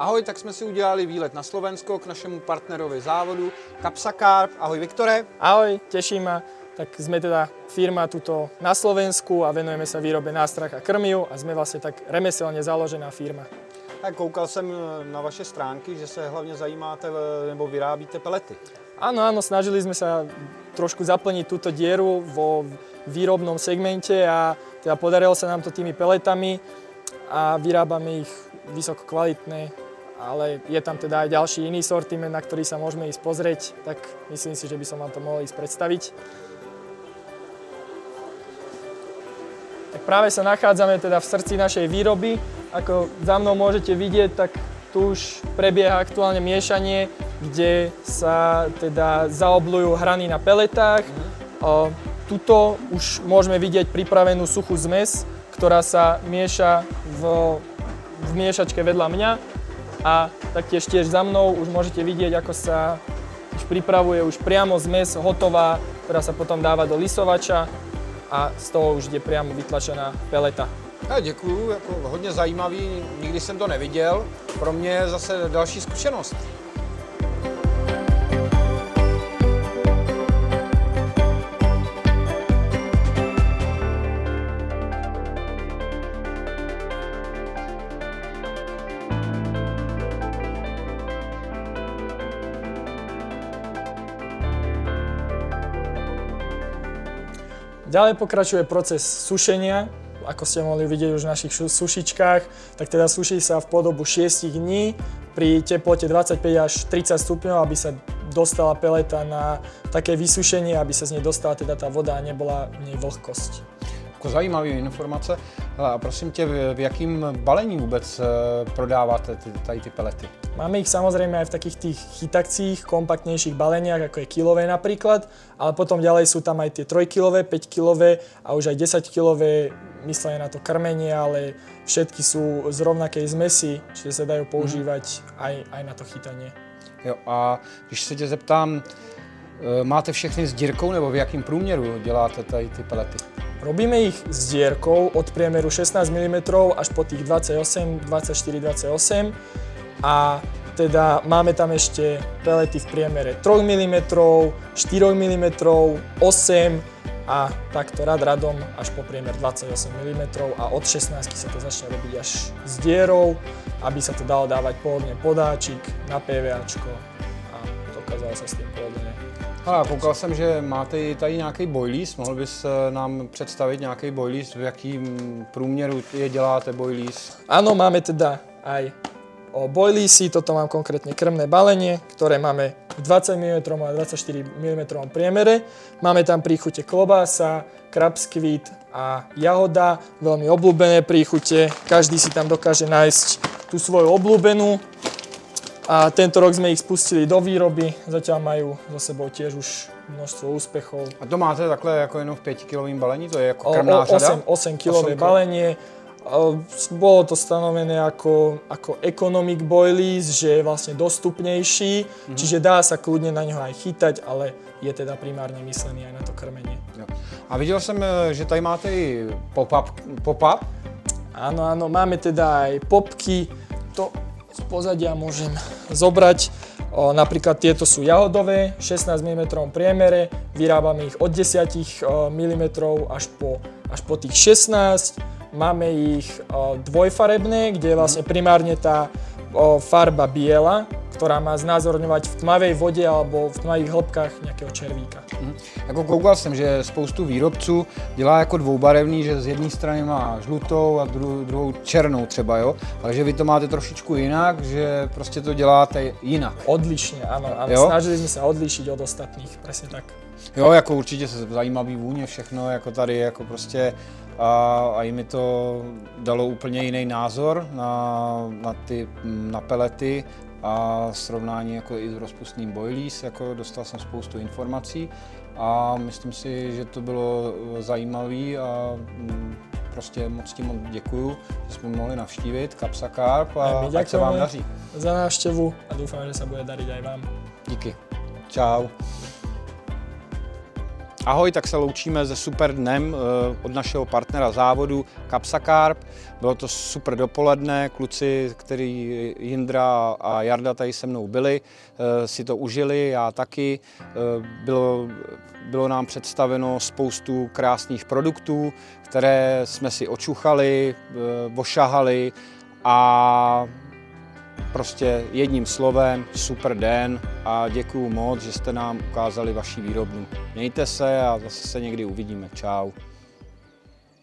Ahoj, tak jsme si udělali výlet na Slovensko k našemu partnerovi závodu Kapsa Carp. Ahoj Viktore. Ahoj, teší ma. Tak sme teda firma tuto na Slovensku a venujeme sa výrobe nástrah a krmiv a sme vlastne tak remeselne založená firma. Tak koukal jsem na vaše stránky, že se hlavně zajímáte nebo vyrábíte pelety. Áno, snažili sme sa trošku zaplniť túto dieru vo výrobnom segmente a teda podarilo sa nám to tými peletami a vyrábame ich vysoko kvalitné, ale je tam teda aj ďalší iný sortiment, na ktorý sa môžeme ísť pozrieť, tak myslím si, že by som vám to mohol ísť predstaviť. Tak práve sa nachádzame teda v srdci našej výroby. Ako za mnou môžete vidieť, tak tu už prebieha aktuálne miešanie, kde sa teda zaobľujú hrany na peletách. Tuto už môžeme vidieť pripravenú suchú zmes, ktorá sa mieša v miešačke vedľa mňa. A taktiež za mnou už môžete vidieť, ako sa už pripravuje už priamo zmes hotová, ktorá sa potom dáva do lisovača a z toho už je priamo vytlačená peleta. Ja, děkuju, jako hodně zajímavý, nikdy jsem to neviděl. Pro mě je zase další zkušenost. Ďalej pokračuje proces sušenia. Ako ste mohli vidieť už v našich sušičkách, tak teda suší sa v podobu 6 dní pri teplote 25 až 30 stupňov, aby sa dostala peleta na také vysušenie, aby sa z nej dostala teda tá voda a nebola v nej vlhkosť. Jako zajímavé informace. A prosím tě, v jakým balení vůbec prodáváte tady ty pelety? Máme ich samozrejme aj v takých tých chytakcích, kompaktnejších baleniach, ako je kilové napríklad, ale potom ďalej sú tam aj tie 3-kilové, 5-kilové a už aj 10-kilové myslené na to krmenie, ale všetky sú z rovnakej zmesi, čiže sa dajú používať aj na to chytanie. Jo, a když se tě zeptám, máte všechny s dírkou nebo v jakém průměru děláte tady ty pelety? Robíme ich s dierkou od priemeru 16 mm až po tých 28, 24, 28 a teda máme tam ešte pelety v priemere 3 mm, 4 mm, 8 a takto radom až po priemer 28 mm a od 16 sa to začne robiť až s dierou, aby sa to dalo dávať pohodlne podáčik na PVAčko a dokázalo sa s tým pohodlne. A koukal jsem, že máte tady nějaký boilies, mohl bys nám představit nějaký boilies, v jakým průměru je děláte boilies? Áno, máme teda aj boiliesy, toto mám konkrétne krmné balenie, ktoré máme v 20 mm a 24 mm priemere. Máme tam príchute klobása, krabskvít a jahoda, veľmi obľúbené príchute, každý si tam dokáže nájsť tú svoju obľúbenú. A tento rok sme ich spustili do výroby, zatiaľ majú za sebou tiež už množstvo úspechov. A to máte takhle jako jenom v 5-kilovém balení? To je jako krmná řada? 8-kilové balenie. Bolo to stanovené ako economic boilies, že je vlastne dostupnejší, čiže dá sa kľudne na neho aj chytať, ale je teda primárne myslený aj na to krmenie. Jo. A viděl jsem, že tady máte i pop-up? Áno, máme teda aj popky. To z pozadia môžem zobrať. Napríklad tieto sú jahodové, 16 mm priemere, vyrábame ich od 10 mm až po tých 16. Máme ich dvojfarebné, kde je vlastne primárne tá farba biela, ktorá má znázorňovať v tmavej vode alebo v tmavých hĺbkách nejakého červíka. Jako koukal jsem, že spoustu výrobců dělá jako dvoubarevný, že z jedné strany má žlutou a druhou černou třeba, jo? Ale že vy to máte trošičku jinak, že prostě to děláte jinak. Odlišne, áno. Snažili sme sa odlíšiť od ostatných, presne tak. Jo, jako určitě se zajímavý vůně, všechno, jako tady, jako prostě a i mi to dalo úplně jiný názor na pelety a srovnání jako i s rozpustným boilies, jako dostal jsem spoustu informací a myslím si, že to bylo zajímavé a prostě moc tím děkuju, že jsme mohli navštívit Kapsa Carp a ať se vám daří. Za návštevu a dúfam, že sa bude dariť aj vám. Díky. Čau. Ahoj, tak se loučíme se super dnem od našeho partnera závodu Capsacarp. Bylo to super dopoledne, kluci, který Jindra a Jarda tady se mnou byli, si to užili, já taky. Bylo nám představeno spoustu krásných produktů, které jsme si očuchali, ošahali a prostě jedním slovem super den a děkuju moc, že jste nám ukázali vaši výrobnu. Mějte se a zase se někdy uvidíme. Čau.